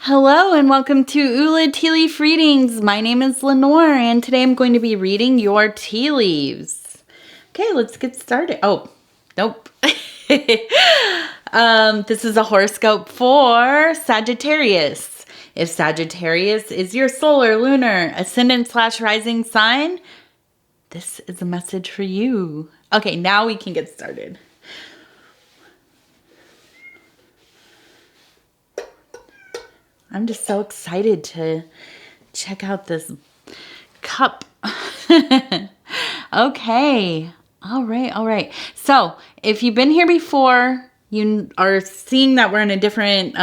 Hello and welcome to Ula Tea Leaf Readings. My name is Lenor and today I'm going to be reading your tea leaves. Okay, let's get started. Oh, nope. This is a horoscope for Sagittarius. If Sagittarius is your solar, lunar, ascendant / rising sign, this is a message for you. Okay, now we can get started. I'm just so excited to check out this cup. Okay. All right. So if you've been here before, you are seeing that we're in a different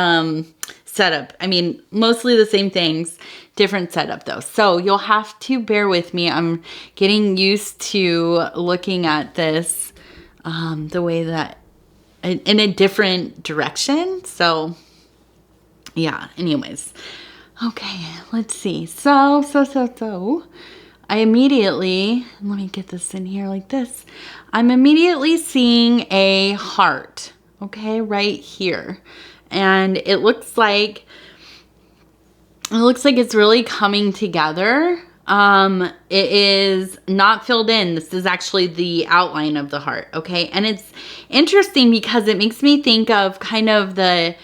setup. I mean, mostly the same things, different setup though. So you'll have to bear with me. I'm getting used to looking at this the way that in a different direction. So yeah, anyways. Okay, let's see. So, I immediately, let me get this in here like this. I'm immediately seeing a heart, okay, right here. And it looks like it's really coming together. It is not filled in. This is actually the outline of the heart, okay? And it's interesting because it makes me think of kind of the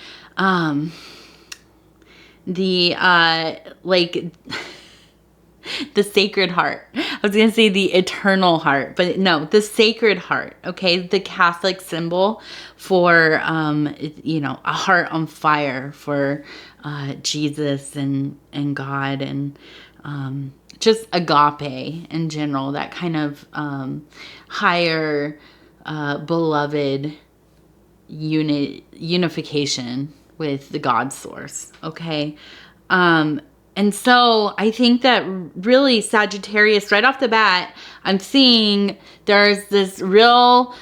the sacred heart. I was going to say the eternal heart, but no, the sacred heart, okay? The Catholic symbol for, a heart on fire for Jesus and God and just agape in general, that kind of higher beloved unification with the God source, okay? And so I think that really Sagittarius, right off the bat, I'm seeing there's this real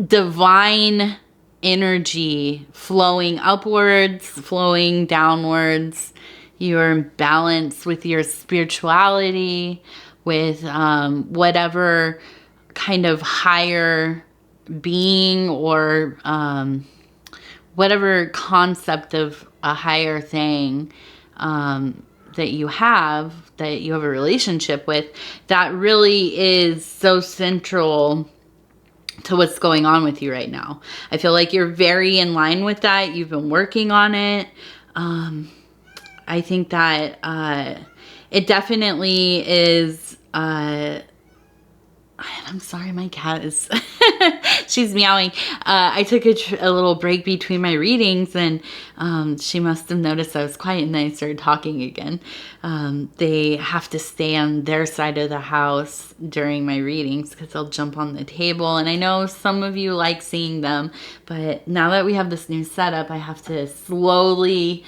divine energy flowing upwards, flowing downwards. You're in balance with your spirituality, with whatever kind of higher being or whatever concept of a higher thing that you have a relationship with, that really is so central to what's going on with you right now. I feel like you're very in line with that. You've been working on it. I think that it definitely is I'm sorry, my cat is, she's meowing. I took a little break between my readings and she must have noticed I was quiet and then I started talking again. They have to stay on their side of the house during my readings because they'll jump on the table. And I know some of you like seeing them, but now that we have this new setup, I have to slowly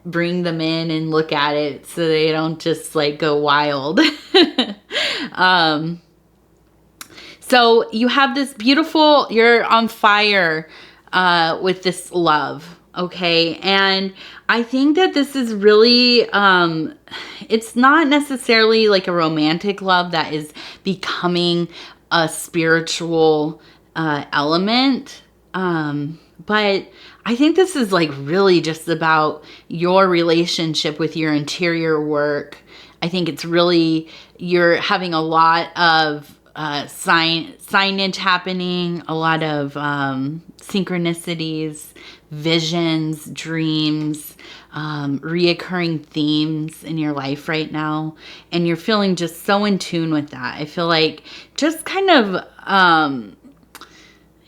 bring them in and look at it so they don't just like go wild. So you have this beautiful, you're on fire with this love, okay? And I think that this is really, it's not necessarily like a romantic love that is becoming a spiritual element. But I think this is like really just about your relationship with your interior work. I think it's really, you're having a lot of signage happening, a lot of synchronicities, visions, dreams, reoccurring themes in your life right now. And you're feeling just so in tune with that. I feel like just kind of,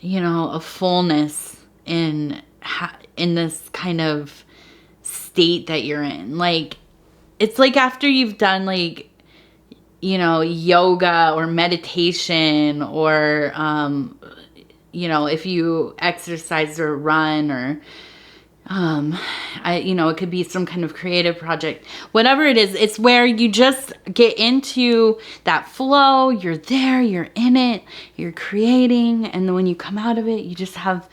a fullness in this kind of state that you're in. Like, it's like after you've done like, yoga or meditation or, if you exercise or run or, it could be some kind of creative project, whatever it is, it's where you just get into that flow. You're there, you're in it, you're creating. And then when you come out of it, you just have,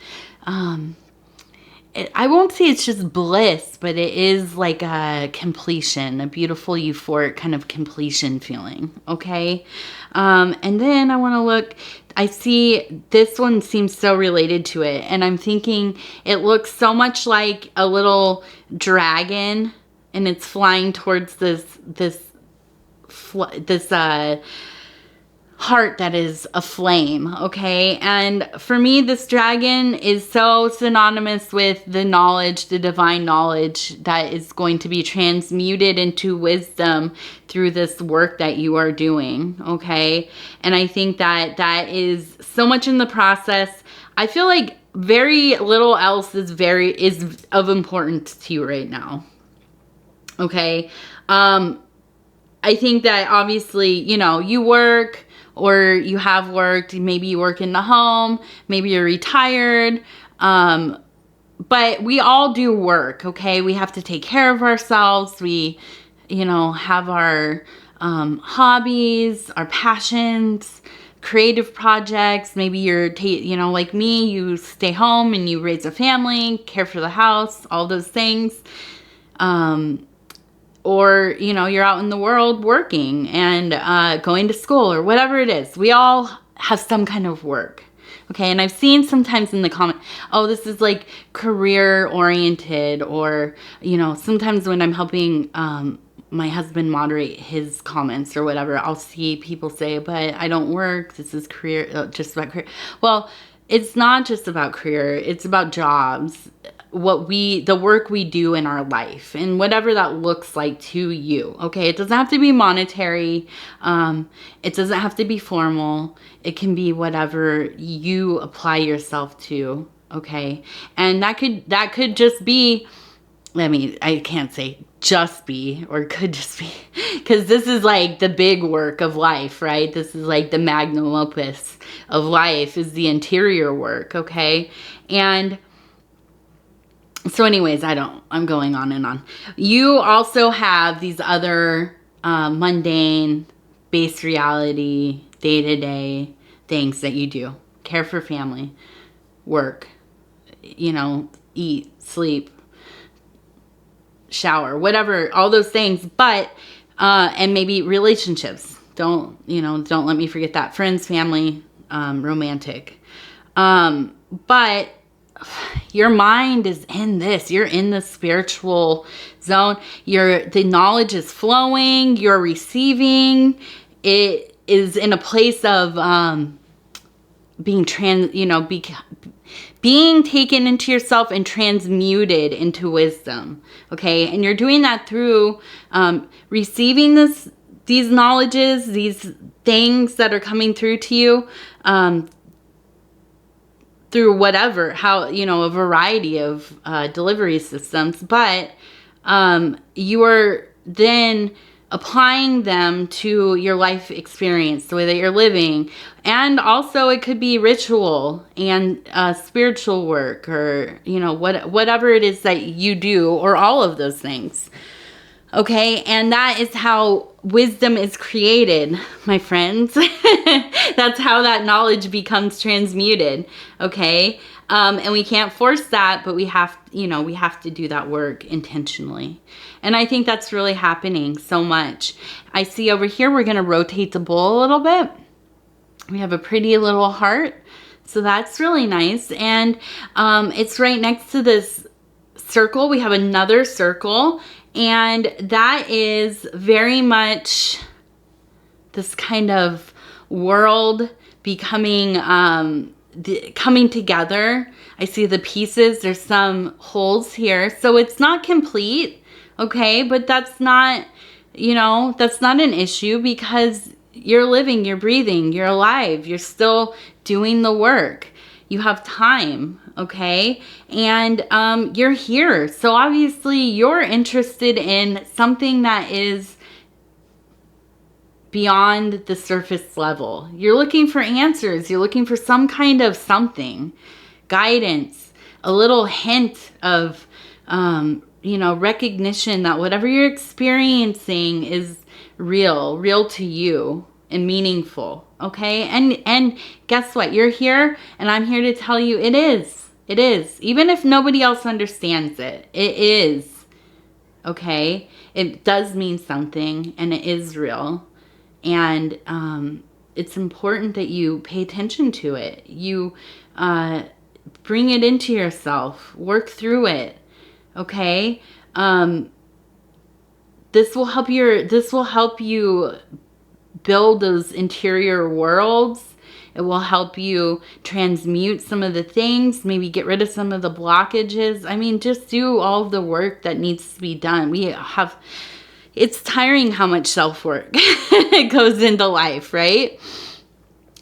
I won't say it's just bliss, but it is like a completion, a beautiful euphoric kind of completion feeling, okay? And then I want to look, I see this one seems so related to it, and I'm thinking it looks so much like a little dragon, and it's flying towards this heart that is aflame, okay? And for me, this dragon is so synonymous with the knowledge, the divine knowledge that is going to be transmuted into wisdom through this work that you are doing, okay? And I think that that is so much in the process. I feel like very little else is of importance to you right now, okay? I think that obviously, you know, you work, or you have worked, maybe you work in the home, maybe you're retired, but we all do work, okay? We have to take care of ourselves. We, you know, have our hobbies, our passions, creative projects. Maybe you're, you know, like me, you stay home and you raise a family, care for the house, all those things. Or, you know, you're out in the world working and going to school or whatever it is. We all have some kind of work, okay? And I've seen sometimes in the comment, oh, this is like career oriented, or, you know, sometimes when I'm helping my husband moderate his comments or whatever, I'll see people say, but I don't work. This is career, just about career. Well, it's not just about career. It's about jobs. The work we do in our life, and whatever that looks like to you, okay? It doesn't have to be monetary. It doesn't have to be formal. It can be whatever you apply yourself to, okay? And that could just be, I mean, I can't say just be, or could just be, because this is like the big work of life, right? This is like the magnum opus of life, is the interior work, okay? And so anyways, I'm going on and on. You also have these other mundane, base reality, day-to-day things that you do. Care for family, work, you know, eat, sleep, shower, whatever, all those things. But, and maybe relationships. Don't let me forget that. Friends, family, romantic. But your mind is in this. You're in the spiritual zone. The knowledge is flowing. You're receiving. It is in a place of being being taken into yourself and transmuted into wisdom. Okay, and you're doing that through receiving these knowledges, these things that are coming through to you. Through whatever, a variety of delivery systems, but you are then applying them to your life experience, the way that you're living. And also it could be ritual and spiritual work, or, you know, whatever it is that you do, or all of those things. Okay, and that is how wisdom is created, my friends. That's how that knowledge becomes transmuted, okay? And we can't force that, but we have to do that work intentionally. And I think that's really happening so much. I see over here, we're gonna rotate the bowl a little bit. We have a pretty little heart, so that's really nice. And it's right next to this circle. We have another circle, and that is very much this kind of world becoming, coming together. I see the pieces. There's some holes here. So it's not complete, okay? But that's not, that's not an issue, because you're living, you're breathing, you're alive. You're still doing the work. You have time, okay? And you're here. So obviously you're interested in something that is beyond the surface level. You're looking for answers. You're looking for some kind of something, guidance, a little hint of, recognition that whatever you're experiencing is real to you and meaningful. Okay. And guess what? You're here, and I'm here to tell you it is. It is. Even if nobody else understands it, it is. Okay? It does mean something, and it is real. And it's important that you pay attention to it. You bring it into yourself. Work through it. Okay? This will help you build those interior worlds. It will help you transmute some of the things, maybe get rid of some of the blockages. I mean, just do all of the work that needs to be done. It's tiring how much self-work goes into life, right?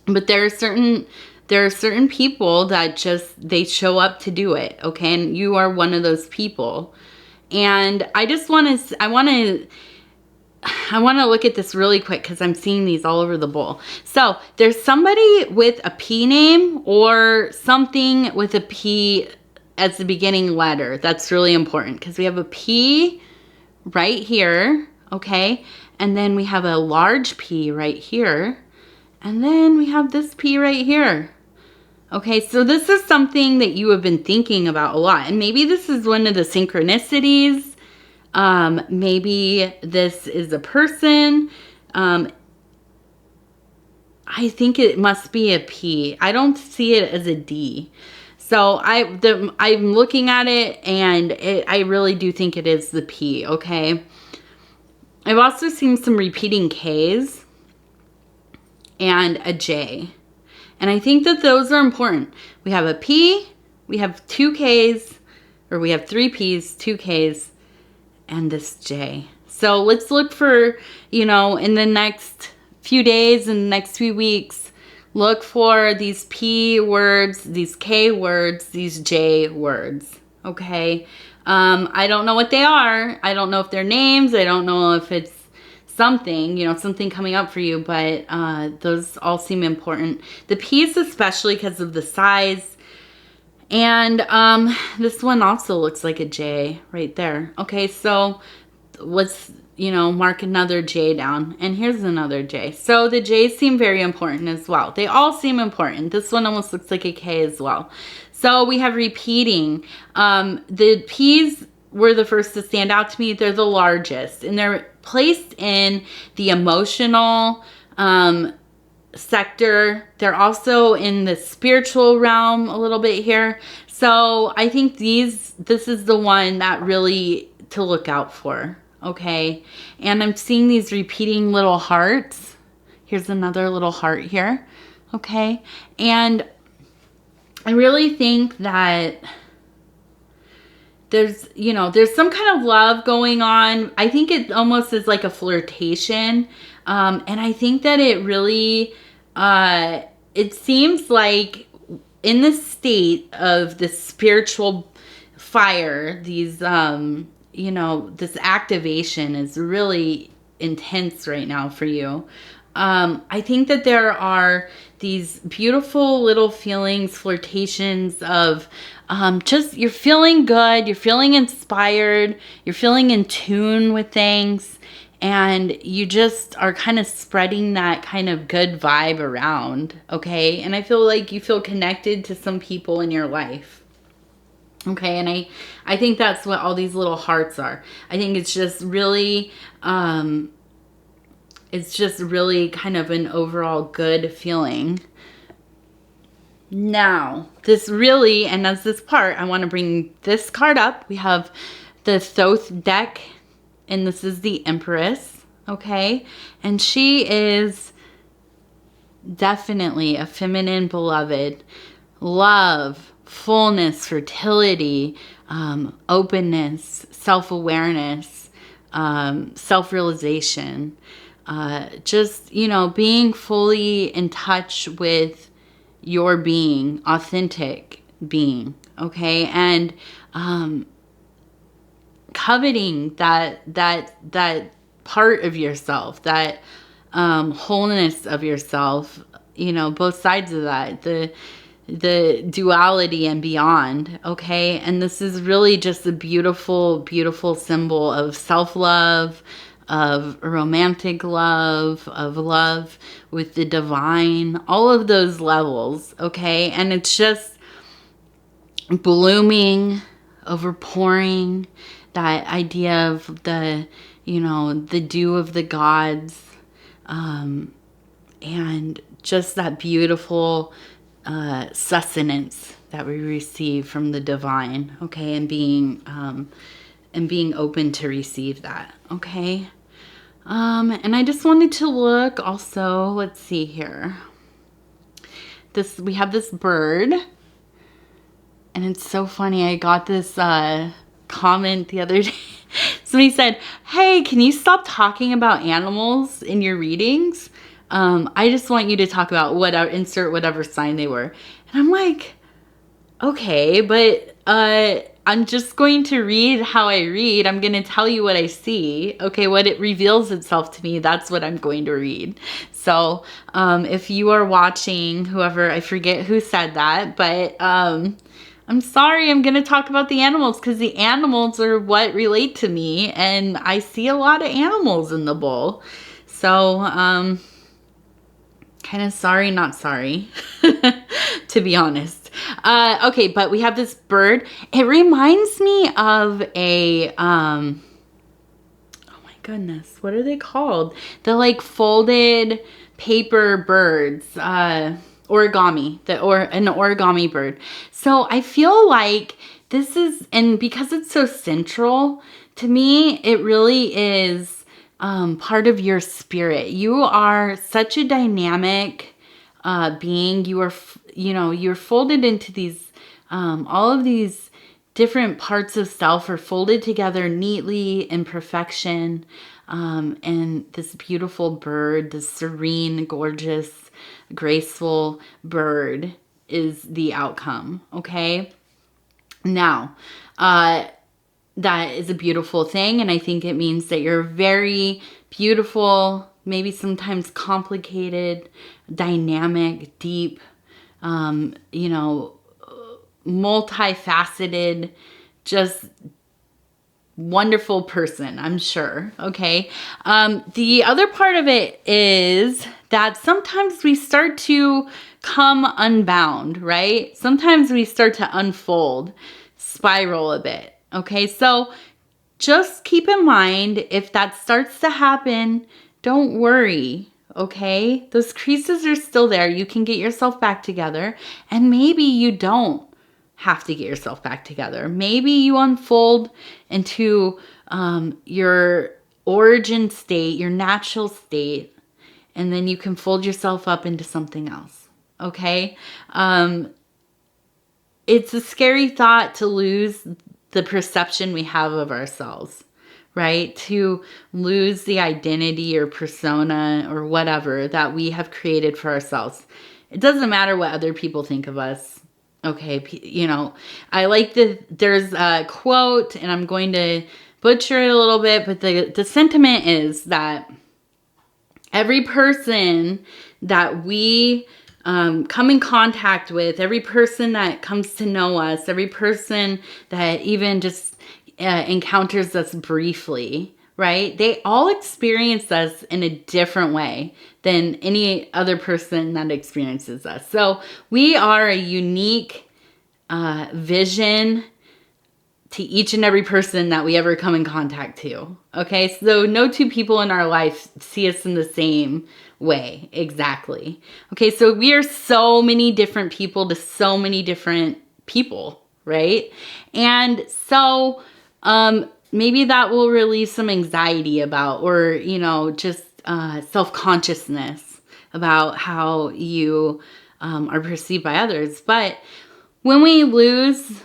But there are certain people that just, they show up to do it, okay? And you are one of those people. And I want to look at this really quick because I'm seeing these all over the bowl. So there's somebody with a P name or something with a P as the beginning letter. That's really important because we have a P right here, okay? And then we have a large P right here. And then we have this P right here. Okay, so this is something that you have been thinking about a lot. And maybe this is one of the synchronicities. Maybe this is a person. I think it must be a P. I don't see it as a D. So I'm looking at it, and I really do think it is the P, okay? I've also seen some repeating Ks and a J. And I think that those are important. We have a P, we have 2 Ks, or we have 3 Ps, 2 Ks, and this J. So let's look for, in the next few days, in the next few weeks, look for these P words, these K words, these J words, okay? I don't know what they are. I don't know if they're names. I don't know if it's something, something coming up for you, but those all seem important. The P's especially because of the size. And this one also looks like a J right there. Okay, so let's, mark another J down. And here's another J. So the J's seem very important as well. They all seem important. This one almost looks like a K as well. So we have repeating. The P's were the first to stand out to me. They're the largest. And they're placed in the emotional sector. They're also in the spiritual realm a little bit here. So I think this is the one that really to look out for, okay? And I'm seeing these repeating little hearts. Here's another little heart here, okay? And I really think that there's some kind of love going on. I think it almost is like a flirtation. And I think that it really, it seems like in the state of the spiritual fire, these, this activation is really intense right now for you. I think that there are these beautiful little feelings, flirtations of just you're feeling good, you're feeling inspired, you're feeling in tune with things, and you just are kind of spreading that kind of good vibe around, okay? And I feel like you feel connected to some people in your life. Okay, and I think that's what all these little hearts are. I think it's just really kind of an overall good feeling. Now, this really, and as this part, I want to bring this card up. We have the Thoth deck, and this is the Empress, okay? And she is definitely a feminine beloved. Love, fullness, fertility, openness, self-awareness, self-realization. Just, being fully in touch with your being, authentic being, okay? And coveting that part of yourself, that wholeness of yourself, both sides of that, the duality and beyond, okay? And this is really just a beautiful, beautiful symbol of self-love, of romantic love, of love with the divine, all of those levels, okay? And it's just, blooming, overpouring, that idea of the, you know, the dew of the gods, and just that beautiful sustenance that we receive from the divine, okay, and being open to receive that, okay. And I just wanted to look also, let's see here. We have this bird, and it's so funny. I got this comment the other day. Somebody said, hey, can you stop talking about animals in your readings? I just want you to talk about whatever, insert whatever sign they were. And I'm like, okay, but I'm just going to read how I read. I'm going to tell you what I see. Okay, what it reveals itself to me, that's what I'm going to read. So if you are watching, whoever, I forget who said that, but I'm sorry, I'm going to talk about the animals because the animals are what relate to me. And I see a lot of animals in the bowl. So kind of sorry, not sorry, to be honest. Okay, but we have this bird. It reminds me of a, oh my goodness, what are they called? The like folded paper birds, origami, an origami bird. So I feel like this is, and because it's so central to me, it really is part of your spirit. You are such a dynamic being. You are, you know, you're folded into these, all of these different parts of self are folded together neatly in perfection. And this beautiful bird, this serene, gorgeous, graceful bird is the outcome. Okay. Now, that is a beautiful thing. And I think it means that you're very beautiful, maybe sometimes complicated, dynamic, deep, you know, multifaceted, just wonderful person, I'm sure. Okay. The other part of it is that sometimes we start to come unbound, right? Sometimes we start to unfold, spiral a bit. Okay. So just keep in mind, if that starts to happen, don't worry. Okay. Those creases are still there. You can get yourself back together, and maybe you don't have to get yourself back together. Maybe you unfold into your origin state, your natural state, and then you can fold yourself up into something else. Okay? It's a scary thought to lose the perception we have of ourselves, right? To lose the identity or persona or whatever that we have created for ourselves. It doesn't matter what other people think of us. Okay, you know, I like there's a quote, and I'm going to butcher it a little bit, but the sentiment is that every person that we come in contact with, every person that comes to know us, every person that even just encounters us briefly, right? They all experience us in a different way than any other person that experiences us. So we are a unique vision to each and every person that we ever come in contact to. Okay, so no two people in our life see us in the same way exactly. Okay, so we are so many different people to so many different people, right? And so maybe that will release some anxiety about, or, you know, just self-consciousness about how you are perceived by others. But when we lose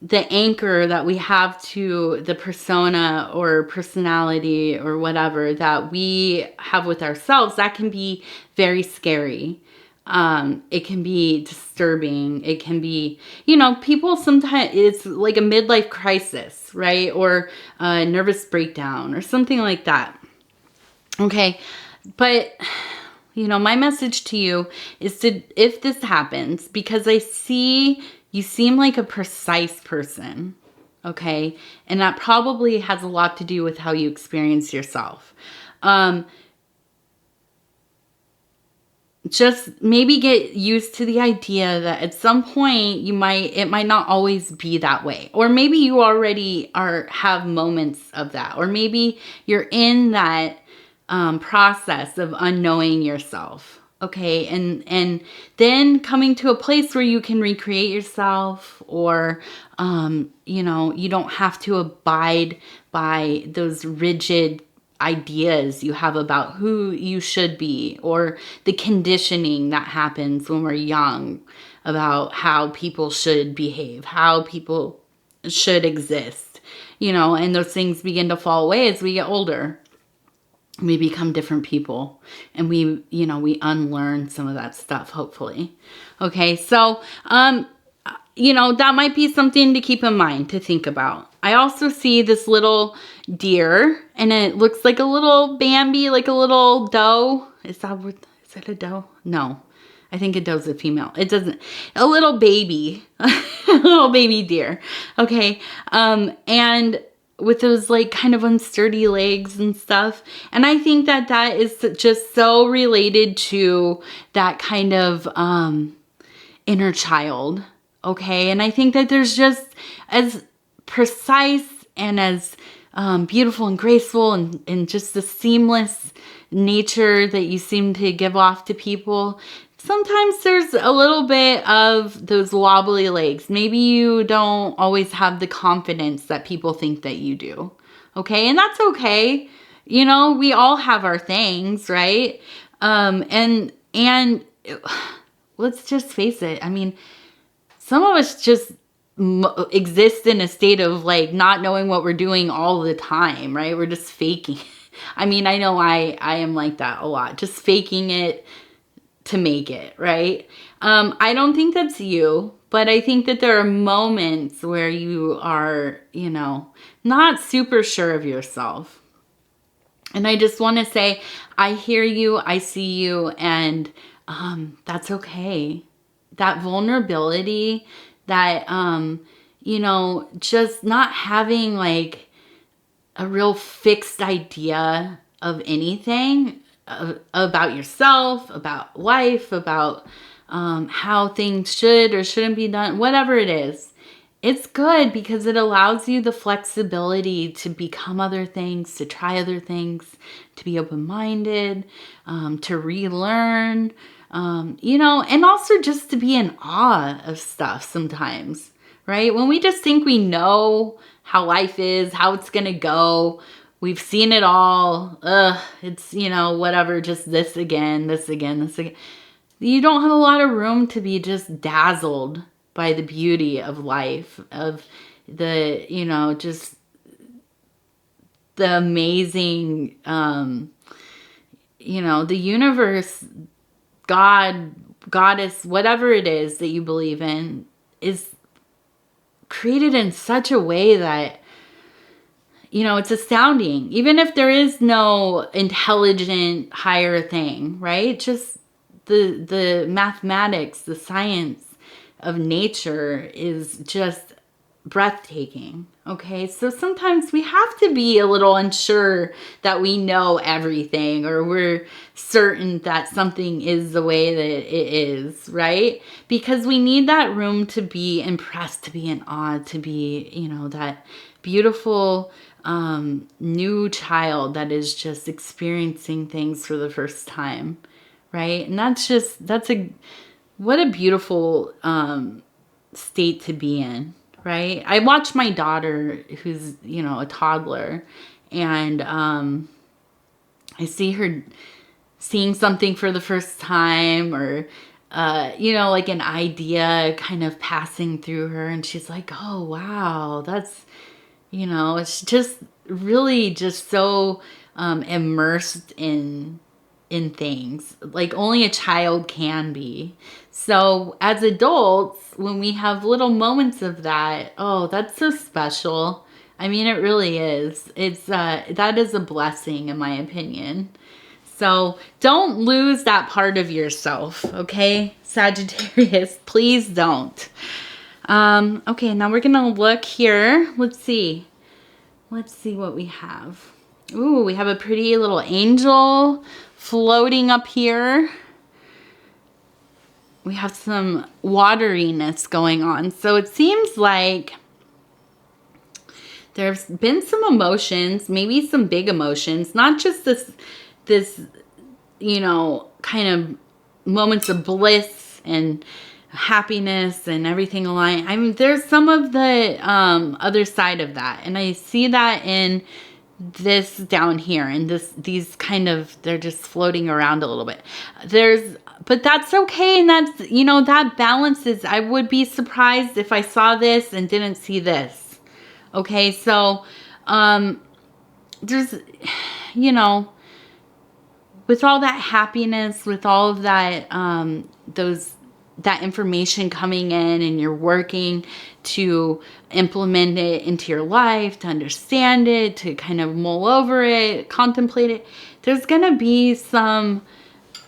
the anchor that we have to the persona or personality or whatever that we have with ourselves, that can be very scary. It can be disturbing. It can be, you know, people sometimes, it's like a midlife crisis, right? Or a nervous breakdown or something like that. Okay. But, you know, my message to you is to, if this happens, because I see you seem like a precise person, okay? And that probably has a lot to do with how you experience yourself. just maybe get used to the idea that at some point it might not always be that way. Or maybe you already have moments of that. Or maybe you're in that process of unknowing yourself. Okay, and then coming to a place where you can recreate yourself, or you know, you don't have to abide by those rigid ideas you have about who you should be, or the conditioning that happens when we're young about how people should behave, how people should exist, you know, and those things begin to fall away as we get older. We become different people, and we, you know, we unlearn some of that stuff, hopefully. Okay, so you know, that might be something to keep in mind, to think about. I also see this little deer, and it looks like a little Bambi, like a little doe. Is that a doe? No, I think a doe's a female. It doesn't. A little baby, a little baby deer. Okay, and with those like kind of unsturdy legs and stuff. And I think that that is just so related to that kind of inner child. Okay, and I think that there's just as precise and as beautiful and graceful and just the seamless nature that you seem to give off to people. Sometimes there's a little bit of those wobbly legs. Maybe you don't always have the confidence that people think that you do. Okay, and that's okay. You know, we all have our things, right? And let's just face it. I mean, some of us just exist in a state of like not knowing what we're doing all the time, right? We're just faking. I mean, I know I am like that a lot, just faking it to make it, right? I don't think that's you, but I think that there are moments where you are, you know, not super sure of yourself. And I just want to say, I hear you, I see you, and that's okay. That vulnerability, that, you know, just not having like a real fixed idea of anything, about yourself, about life, about how things should or shouldn't be done, whatever it is. It's good because it allows you the flexibility to become other things, to try other things, to be open-minded, to relearn, you know, and also just to be in awe of stuff sometimes, right? When we just think we know how life is, how it's going to go, we've seen it all. It's, you know, whatever, just this again, this again, this again. You don't have a lot of room to be just dazzled by the beauty of life, of the, you know, just the amazing, you know, the universe, God, goddess, whatever it is that you believe in, is created in such a way that, you know, it's astounding. Even if there is no intelligent higher thing, right? Just the mathematics, the science of nature is just breathtaking. Okay, so sometimes we have to be a little unsure that we know everything, or we're certain that something is the way that it is, right? Because we need that room to be impressed, to be in awe, to be, you know, that beautiful new child that is just experiencing things for the first time, right? And what a beautiful state to be in, right? I watch my daughter, who's, you know, a toddler, and I see her seeing something for the first time, or you know, like an idea kind of passing through her, and she's like, oh wow, that's, you know, it's just really just so immersed in things like only a child can be. So as adults, when we have little moments of that, oh, that's so special. I mean, it really is. It's that is a blessing, in my opinion. So don't lose that part of yourself, okay, Sagittarius? Please don't. Okay, now we're gonna look here. Let's see what we have. Ooh, we have a pretty little angel floating up here. we have some wateriness going on. So it seems like there's been some emotions, maybe some big emotions, not just this, you know, kind of moments of bliss and happiness and everything aligned. I mean, there's some of the other side of that. And I see that in this down here and these kind of, they're just floating around a little bit. But that's okay. And that's, you know, that balances. I would be surprised if I saw this and didn't see this. Okay. So, there's, you know, with all that happiness, with all of that, that information coming in, and you're working to implement it into your life, to understand it, to kind of mull over it, contemplate it, there's going to be some,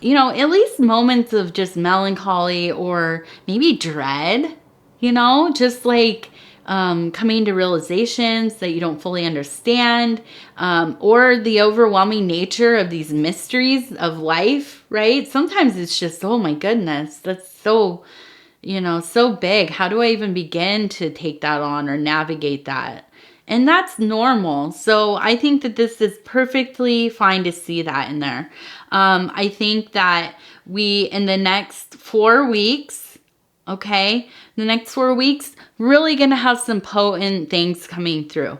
you know, at least moments of just melancholy or maybe dread, you know, just like coming to realizations that you don't fully understand, or the overwhelming nature of these mysteries of life, right? Sometimes it's just, oh my goodness, that's so, you know, so big. How do I even begin to take that on or navigate that? And that's normal. So I think that this is perfectly fine to see that in there. I think that in the next 4 weeks, okay, the next 4 weeks, really going to have some potent things coming through.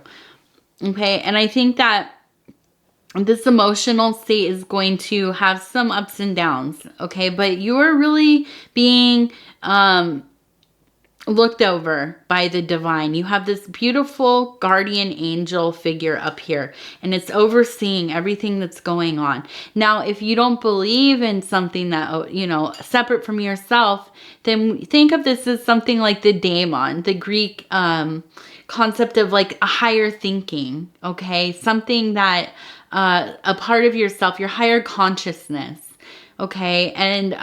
Okay, and I think that this emotional state is going to have some ups and downs. Okay, but you're really being looked over by the divine. You have this beautiful guardian angel figure up here, and it's overseeing everything that's going on. Now, if you don't believe in something that, you know, separate from yourself, then think of this as something like the daemon, the Greek concept of like a higher thinking, okay? Something that, a part of yourself, your higher consciousness, okay? And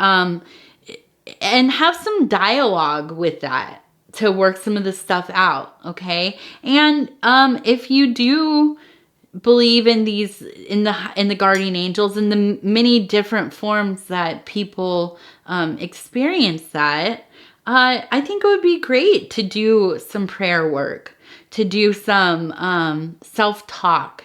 have some dialogue with that to work some of this stuff out, okay? And if you do believe in these, in the guardian angels, in the many different forms that people experience that, I think it would be great to do some prayer work, to do some self-talk,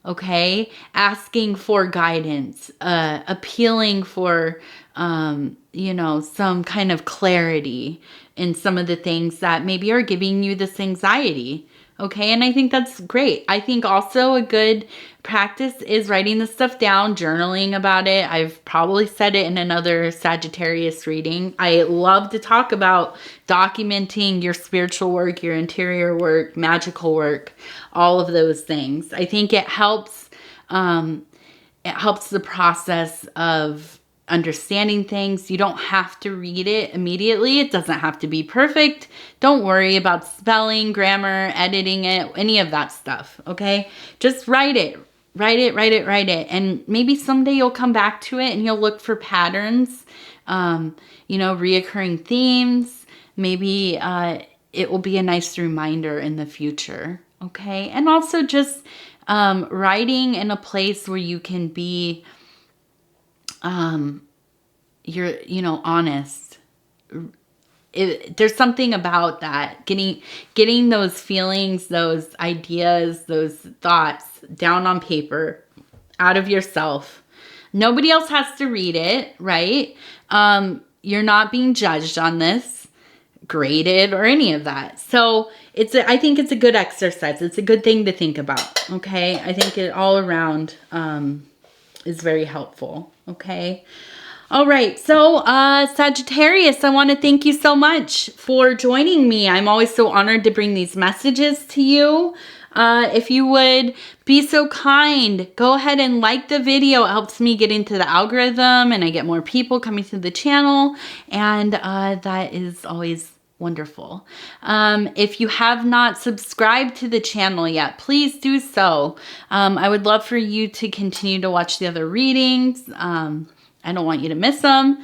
okay? Asking for guidance, appealing for, you know, some kind of clarity in some of the things that maybe are giving you this anxiety. Okay, and I think that's great. I think also a good practice is writing this stuff down, journaling about it. I've probably said it in another Sagittarius reading. I love to talk about documenting your spiritual work, your interior work, magical work, all of those things. I think it helps the process of understanding things. You don't have to read it immediately. It doesn't have to be perfect. Don't worry about spelling, grammar, editing it, any of that stuff, okay? Just write it. Write it. And maybe someday you'll come back to it and you'll look for patterns, you know, reoccurring themes. Maybe it will be a nice reminder in the future, okay? And also just writing in a place where you can be you're, you know, honest. There's something about that, getting those feelings, those ideas, those thoughts down on paper, out of yourself. Nobody else has to read it, right? You're not being judged on this, graded, or any of that. So I think it's a good exercise. It's a good thing to think about, okay? I think it all around is very helpful, okay? All right, so Sagittarius, I want to thank you so much for joining me. I'm always so honored to bring these messages to you. If you would be so kind, go ahead and like the video. It helps me get into the algorithm and I get more people coming to the channel, and that is always wonderful. If you have not subscribed to the channel yet, please do so. I would love for you to continue to watch the other readings. I don't want you to miss them.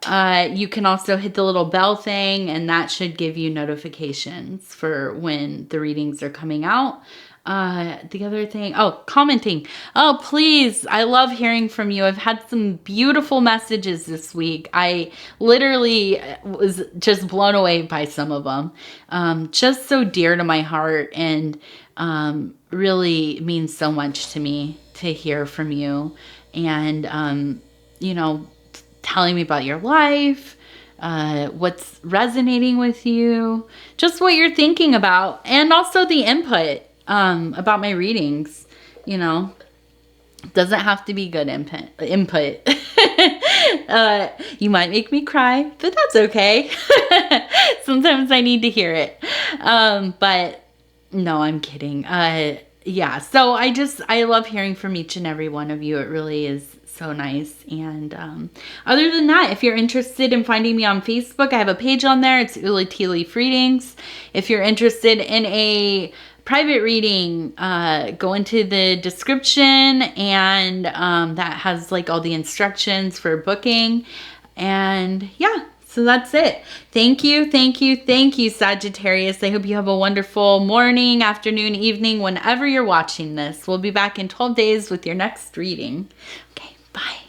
You can also hit the little bell thing, and that should give you notifications for when the readings are coming out. The other thing, oh, commenting. Oh, please. I love hearing from you. I've had some beautiful messages this week. I literally was just blown away by some of them. Just so dear to my heart, and really means so much to me to hear from you. And, you know, telling me about your life, what's resonating with you, just what you're thinking about, and also the input about my readings. You know, doesn't have to be good input. You might make me cry, but that's okay. Sometimes I need to hear it. But no, I'm kidding. Yeah, so I love hearing from each and every one of you. It really is so nice. And other than that, if you're interested in finding me on Facebook, I have a page on there. It's Uli Tea Leaf Readings. If you're interested in a private reading, go into the description, and that has like all the instructions for booking. And yeah, so that's it. Thank you, thank you, thank you, Sagittarius. I hope you have a wonderful morning, afternoon, evening, whenever you're watching this. We'll be back in 12 days with your next reading. Okay, bye.